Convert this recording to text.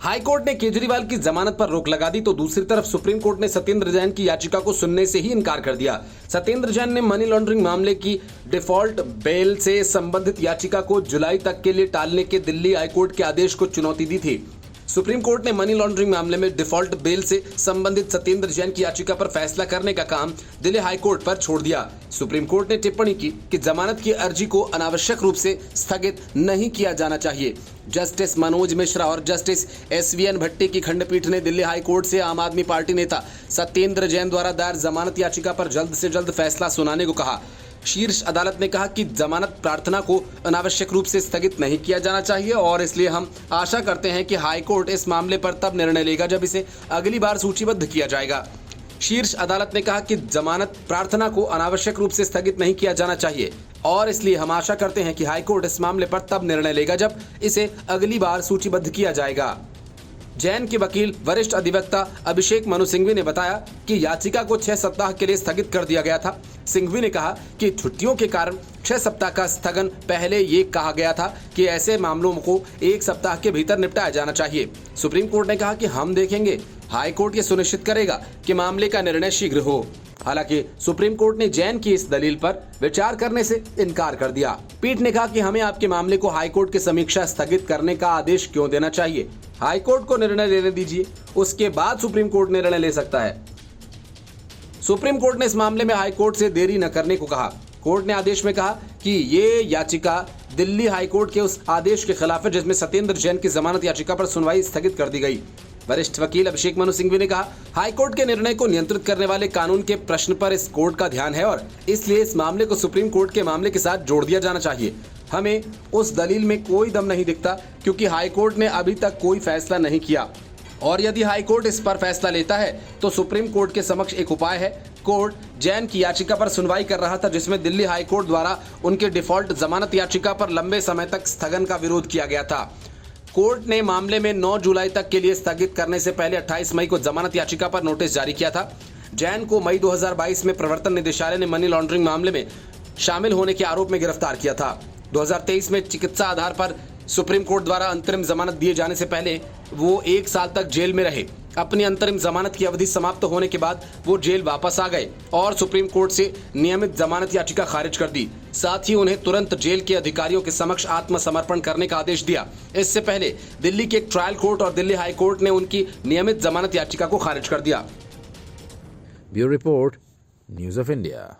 High court ने केजरीवाल की जमानत पर रोक लगा दी तो दूसरी तरफ सुप्रीम कोर्ट ने सत्येंद्र जैन की याचिका को सुनने से ही इनकार कर दिया। सत्येंद्र जैन ने मनी लॉन्ड्रिंग मामले की डिफॉल्ट बेल से संबंधित याचिका को जुलाई तक के लिए टालने के दिल्ली हाईकोर्ट के आदेश को चुनौती दी थी। सुप्रीम कोर्ट ने मनी लॉन्ड्रिंग मामले में डिफॉल्ट बेल से संबंधित सत्येंद्र जैन की याचिका पर फैसला करने का काम दिल्ली हाईकोर्ट पर छोड़ दिया। सुप्रीम कोर्ट ने टिप्पणी की कि जमानत की अर्जी को अनावश्यक रूप से स्थगित नहीं किया जाना चाहिए। जस्टिस मनोज मिश्रा और जस्टिस SVN भट्टी की खंडपीठ ने दिल्ली हाईकोर्ट से आम आदमी पार्टी नेता सत्येंद्र जैन द्वारा दायर जमानत याचिका पर जल्द से जल्द फैसला सुनाने को कहा। शीर्ष अदालत ने कहा कि जमानत प्रार्थना को अनावश्यक रूप से स्थगित नहीं किया जाना चाहिए और इसलिए हम आशा करते हैं कि हाईकोर्ट इस मामले पर तब निर्णय लेगा जब इसे अगली बार सूचीबद्ध किया जाएगा। शीर्ष अदालत ने कहा कि जमानत प्रार्थना को अनावश्यक रूप से स्थगित नहीं किया जाना चाहिए और इसलिए हम आशा करते हैं कि हाईकोर्ट इस मामले पर तब निर्णय लेगा जब इसे अगली बार सूचीबद्ध किया जाएगा। जैन के वकील वरिष्ठ अधिवक्ता अभिषेक मनु सिंघवी ने बताया कि याचिका को 6 सप्ताह के लिए स्थगित कर दिया गया था। सिंघवी ने कहा कि छुट्टियों के कारण 6 सप्ताह का स्थगन पहले ये कहा गया था कि ऐसे मामलों को 1 सप्ताह के भीतर निपटाया जाना चाहिए। सुप्रीम कोर्ट ने कहा कि हम देखेंगे, हाई कोर्ट ये सुनिश्चित करेगा कि मामले का निर्णय शीघ्र हो। हालांकि सुप्रीम कोर्ट ने जैन की इस दलील पर विचार करने से इनकार कर दिया। पीठ ने कहा कि हमें आपके मामले को हाईकोर्ट की समीक्षा स्थगित करने का आदेश क्यों देना चाहिए। हाईकोर्ट को निर्णय लेने दीजिए, उसके बाद सुप्रीम कोर्ट निर्णय ले सकता है। सुप्रीम कोर्ट ने इस मामले में हाईकोर्ट से देरी न करने को कहा। कोर्ट ने आदेश में कहा कि ये याचिका दिल्ली हाईकोर्ट के उस आदेश के खिलाफ है जिसमें सत्येंद्र जैन की जमानत याचिका पर सुनवाई स्थगित कर दी गई। वरिष्ठ वकील अभिषेक मनु सिंघवी ने कहा, हाईकोर्ट के निर्णय को नियंत्रित करने वाले कानून के प्रश्न पर इस कोर्ट का ध्यान है और इसलिए इस मामले को सुप्रीम कोर्ट के मामले के साथ जोड़ दिया जाना चाहिए। हमें उस दलील में कोई दम नहीं दिखता क्योंकि हाईकोर्ट ने अभी तक कोई फैसला नहीं किया और यदि हाईकोर्ट इस पर फैसला लेता है तो सुप्रीम कोर्ट के समक्ष एक उपाय है। कोर्ट जैन की याचिका पर सुनवाई कर रहा था जिसमें दिल्ली हाईकोर्ट द्वारा उनके डिफॉल्ट जमानत याचिका पर लंबे समय तक स्थगन का विरोध किया गया था। कोर्ट ने मामले में 9 जुलाई तक के लिए स्थगित करने से पहले 28 मई को जमानत याचिका पर नोटिस जारी किया था। जैन को मई 2022 में प्रवर्तन निदेशालय ने मनी लॉन्ड्रिंग मामले में शामिल होने के आरोप में गिरफ्तार किया था। 2023 में चिकित्सा आधार पर सुप्रीम कोर्ट द्वारा अंतरिम जमानत दिए जाने से पहले वो 1 साल तक जेल में रहे। अपनी अंतरिम जमानत की अवधि समाप्त होने के बाद वो जेल वापस आ गए और सुप्रीम कोर्ट से नियमित जमानत याचिका खारिज कर दी। साथ ही उन्हें तुरंत जेल के अधिकारियों के समक्ष आत्मसमर्पण करने का आदेश दिया। इससे पहले दिल्ली के एक ट्रायल कोर्ट और दिल्ली हाई कोर्ट ने उनकी नियमित जमानत याचिका को खारिज कर दिया। Bureau report, news of India.